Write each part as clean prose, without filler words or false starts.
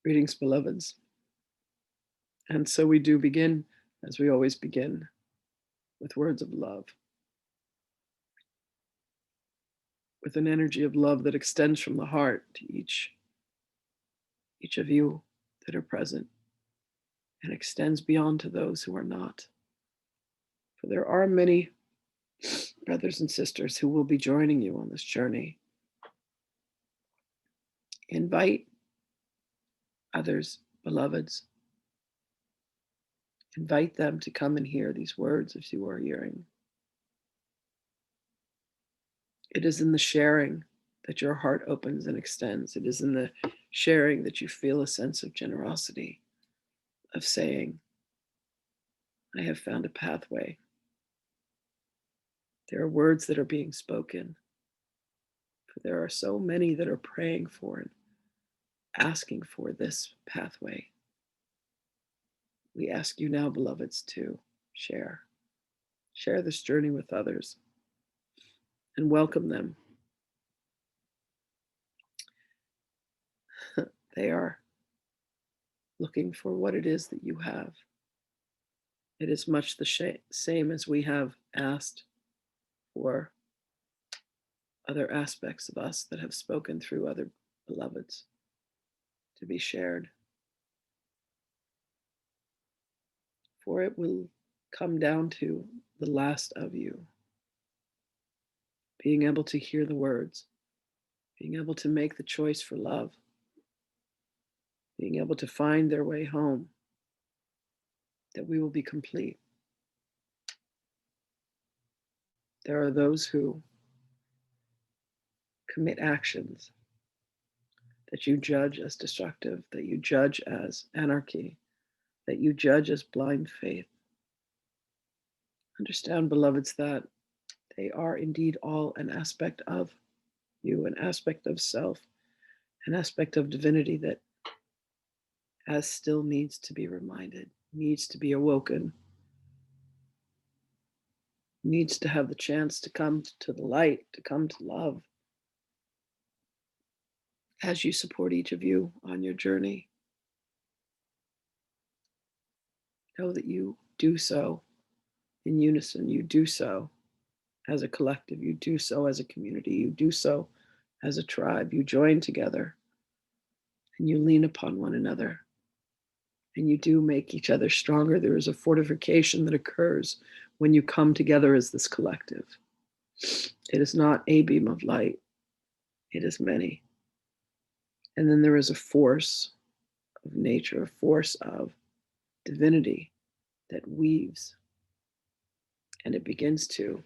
Greetings, beloveds. And so we do begin, as we always begin, with words of love, with an energy of love that extends from the heart to each of you that are present and extends beyond to those who are not. For there are many brothers and sisters who will be joining you on this journey. Invite others, beloveds. Invite them to come and hear these words as you are hearing. It is in the sharing that your heart opens and extends. It is in the sharing that you feel a sense of generosity, of saying, I have found a pathway. There are words that are being spoken, for there are so many that are praying for and asking for this pathway. We ask you now, beloveds, to share. Share this journey with others and welcome them. They are looking for what it is that you have. It is much the same as we have asked for other aspects of us that have spoken through other beloveds to be shared. For it will come down to the last of you being able to hear the words, being able to make the choice for love, being able to find their way home, that we will be complete. There are those who commit actions that you judge as destructive, that you judge as anarchy, that you judge as blind faith. Understand, beloveds, that they are indeed all an aspect of you, an aspect of self, an aspect of divinity that as still needs to be reminded, needs to be awoken, needs to have the chance to come to the light, to come to love. As you support each of you on your journey, know that you do so in unison, you do so as a collective, you do so as a community, you do so as a tribe. You join together and you lean upon one another and you do make each other stronger. There is a fortification that occurs when you come together as this collective. It is not a beam of light, it is many. And then there is a force of nature, a force of divinity that weaves and it begins to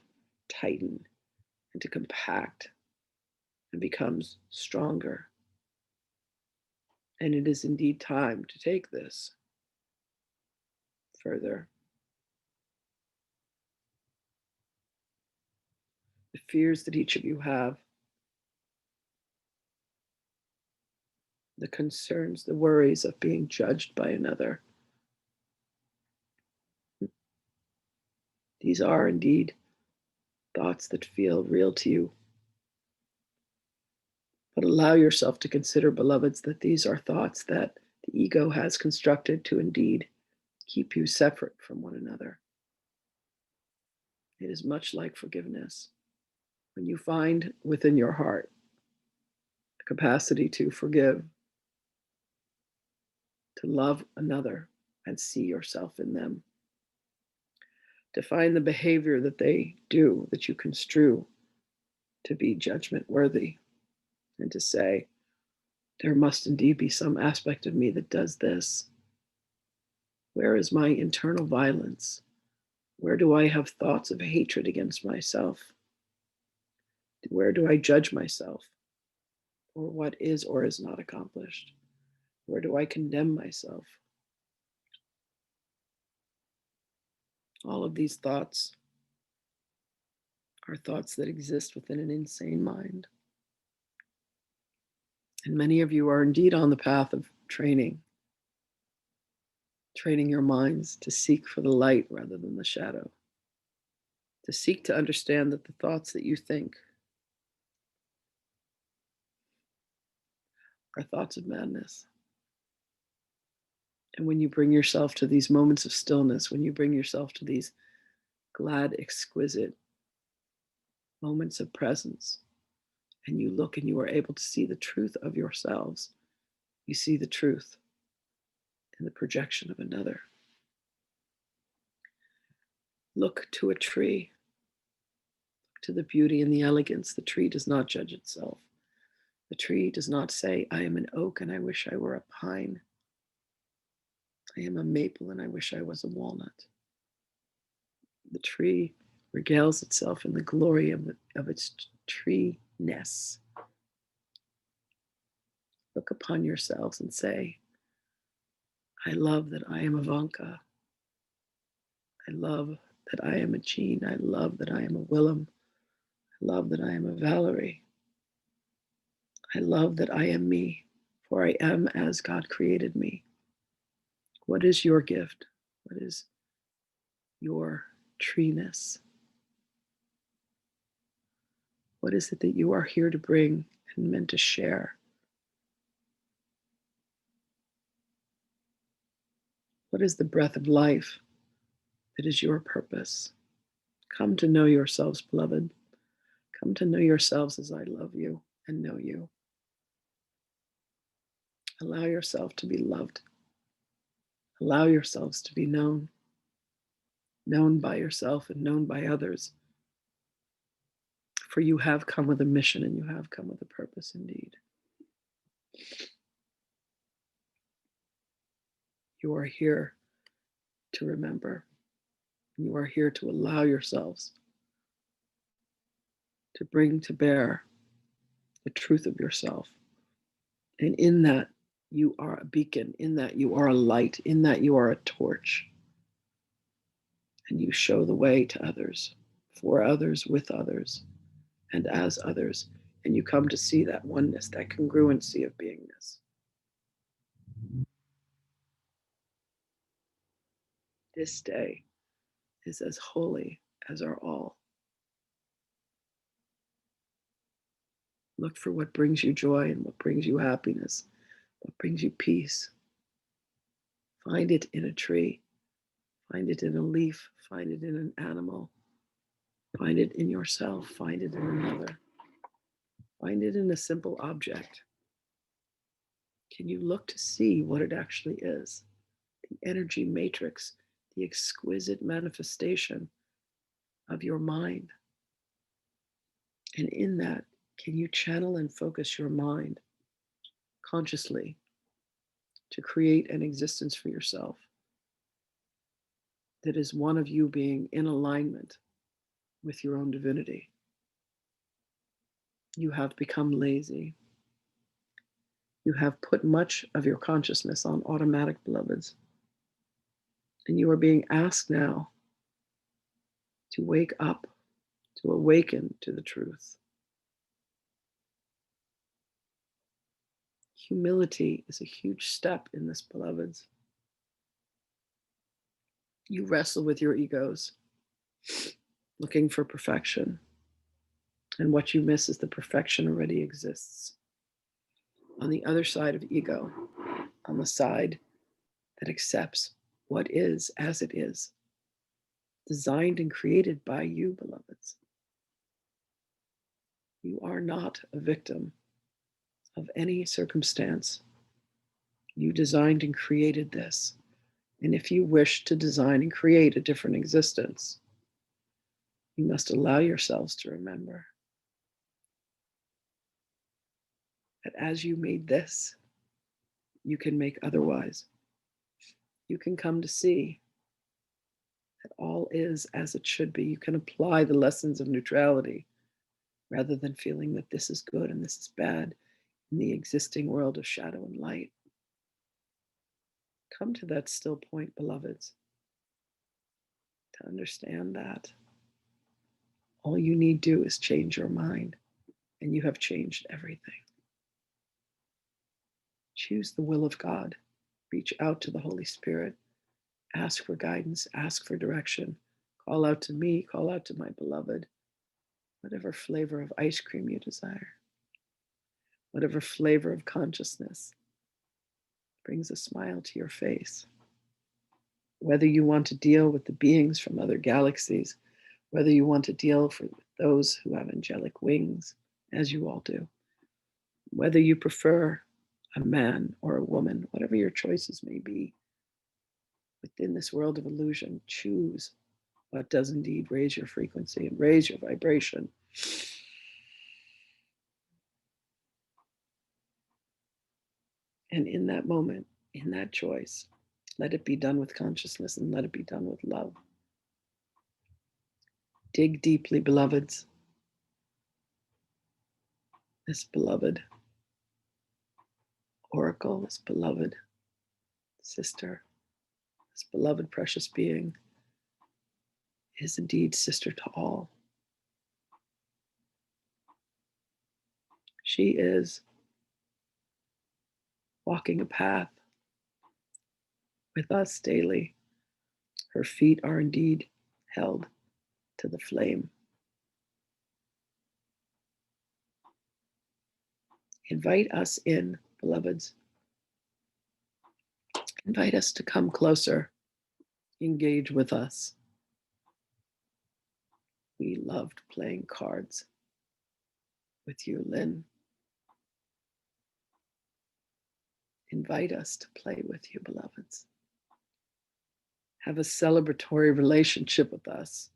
tighten and to compact and becomes stronger. And it is indeed time to take this further. The fears that each of you have, the concerns, the worries of being judged by another. These are indeed thoughts that feel real to you. But allow yourself to consider, beloveds, that these are thoughts that the ego has constructed to indeed keep you separate from one another. It is much like forgiveness. When you find within your heart the capacity to forgive, to love another and see yourself in them, to find the behavior that they do that you construe to be judgment worthy, and to say, there must indeed be some aspect of me that does this. Where is my internal violence? Where do I have thoughts of hatred against myself? Where do I judge myself for what is or is not accomplished? Where do I condemn myself? All of these thoughts are thoughts that exist within an insane mind. And many of you are indeed on the path of training your minds to seek for the light rather than the shadow, to seek to understand that the thoughts that you think are thoughts of madness, And when you bring yourself to these moments of stillness, when you bring yourself to these glad, exquisite moments of presence, and you look and you are able to see the truth of yourselves, you see the truth in the projection of another. Look to a tree, to the beauty and the elegance. The tree does not judge itself. The tree does not say, I am an oak and I wish I were a pine. I am a maple and I wish I was a walnut. The tree regales itself in the glory of its tree-ness. Look upon yourselves and say, I love that I am Ivanka. I love that I am a Jean. I love that I am a Willem. I love that I am a Valerie. I love that I am me, for I am as God created me. What is your gift? What is your treeness? What is it that you are here to bring and meant to share? What is the breath of life that is your purpose? Come to know yourselves, beloved. Come to know yourselves as I love you and know you. Allow yourself to be loved. Allow yourselves to be known, known by yourself and known by others. For you have come with a mission and you have come with a purpose indeed. You are here to remember. You are here to allow yourselves to bring to bear the truth of yourself. And in that, you are a beacon. In that, you are a light. In that, you are a torch. And you show the way to others, for others, with others, and as others. And you come to see that oneness, that congruency of beingness. This day is as holy as our all. Look for what brings you joy and what brings you happiness, what brings you peace. Find it in a tree, find it in a leaf, find it in an animal, find it in yourself, find it in another, find it in a simple object. Can you look to see what it actually is? The energy matrix, the exquisite manifestation of your mind. And in that, can you channel and focus your mind consciously to create an existence for yourself that is one of you being in alignment with your own divinity? You have become lazy. You have put much of your consciousness on automatic, beloveds. And you are being asked now to wake up, to awaken to the truth. Humility is a huge step in this, beloveds. You wrestle with your egos, looking for perfection. And what you miss is the perfection already exists. On the other side of ego, on the side that accepts what is as it is, designed and created by you, beloveds. You are not a victim of any circumstance. You designed and created this. And if you wish to design and create a different existence, you must allow yourselves to remember that as you made this, you can make otherwise. You can come to see that all is as it should be. You can apply the lessons of neutrality rather than feeling that this is good and this is bad in the existing world of shadow and light. Come to that still point, beloveds, to understand that all you need do is change your mind, and you have changed everything. Choose the will of God. Reach out to the Holy Spirit. Ask for guidance. Ask for direction. Call out to me. Call out to my beloved. Whatever flavor of ice cream you desire, whatever flavor of consciousness, brings a smile to your face. Whether you want to deal with the beings from other galaxies, whether you want to deal with those who have angelic wings, as you all do, whether you prefer a man or a woman, whatever your choices may be, within this world of illusion, choose what does indeed raise your frequency and raise your vibration. And in that moment, in that choice, let it be done with consciousness and let it be done with love. Dig deeply, beloveds. This beloved oracle, this beloved sister, this beloved precious being is indeed sister to all. She is walking a path with us daily. Her feet are indeed held to the flame. Invite us in, beloveds. Invite us to come closer, engage with us. We loved playing cards with you, Lynn. Invite us to play with you, beloveds. Have a celebratory relationship with us.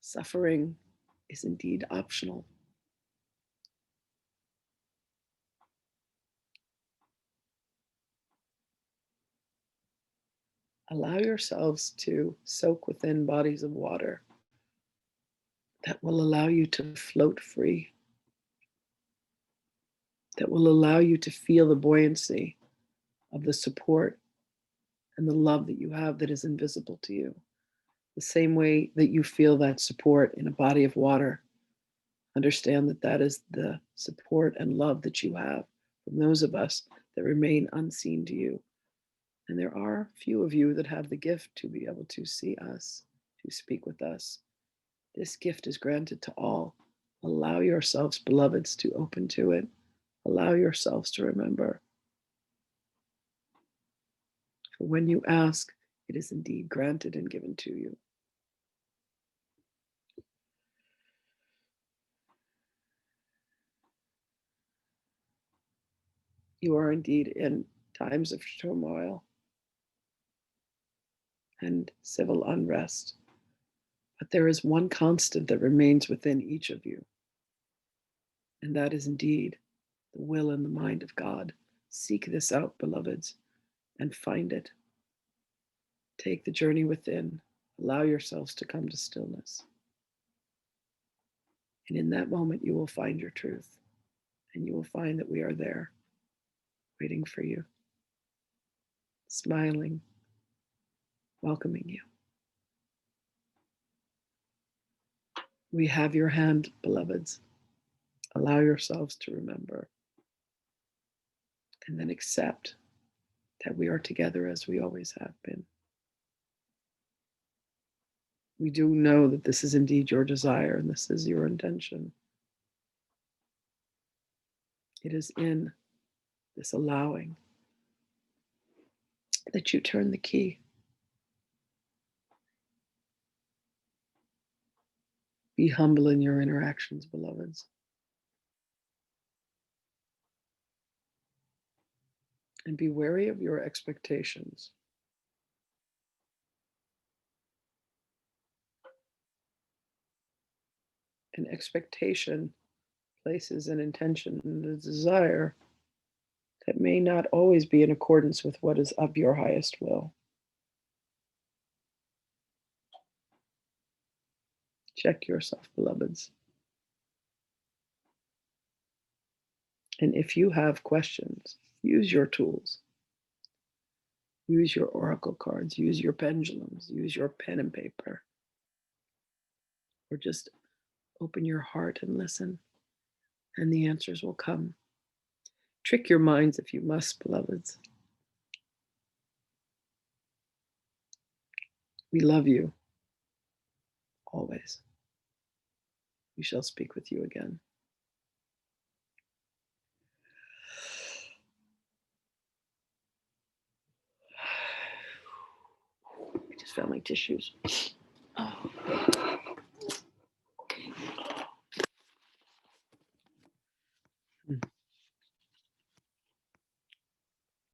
Suffering is indeed optional. Allow yourselves to soak within bodies of water that will allow you to float free, that will allow you to feel the buoyancy of the support and the love that you have that is invisible to you. The same way that you feel that support in a body of water, understand that that is the support and love that you have from those of us that remain unseen to you. And there are few of you that have the gift to be able to see us, to speak with us. This gift is granted to all. Allow yourselves, beloveds, to open to it. Allow yourselves to remember. For when you ask, it is indeed granted and given to you. You are indeed in times of turmoil and civil unrest. But there is one constant that remains within each of you, and that is indeed the will and the mind of God. Seek this out, beloveds, and find it. Take the journey within. Allow yourselves to come to stillness. And in that moment, you will find your truth, and you will find that we are there, waiting for you, smiling, welcoming you. We have your hand, beloveds. Allow yourselves to remember, and then accept that we are together as we always have been. We do know that this is indeed your desire and this is your intention. It is in this allowing that you turn the key. Be humble in your interactions, beloveds. And be wary of your expectations. An expectation places an intention and a desire that may not always be in accordance with what is of your highest will. Check yourself, beloveds. And if you have questions, use your tools. Use your oracle cards, use your pendulums, use your pen and paper. Or just open your heart and listen, and the answers will come. Trick your minds if you must, beloveds. We love you, always. We shall speak with you again. family tissues.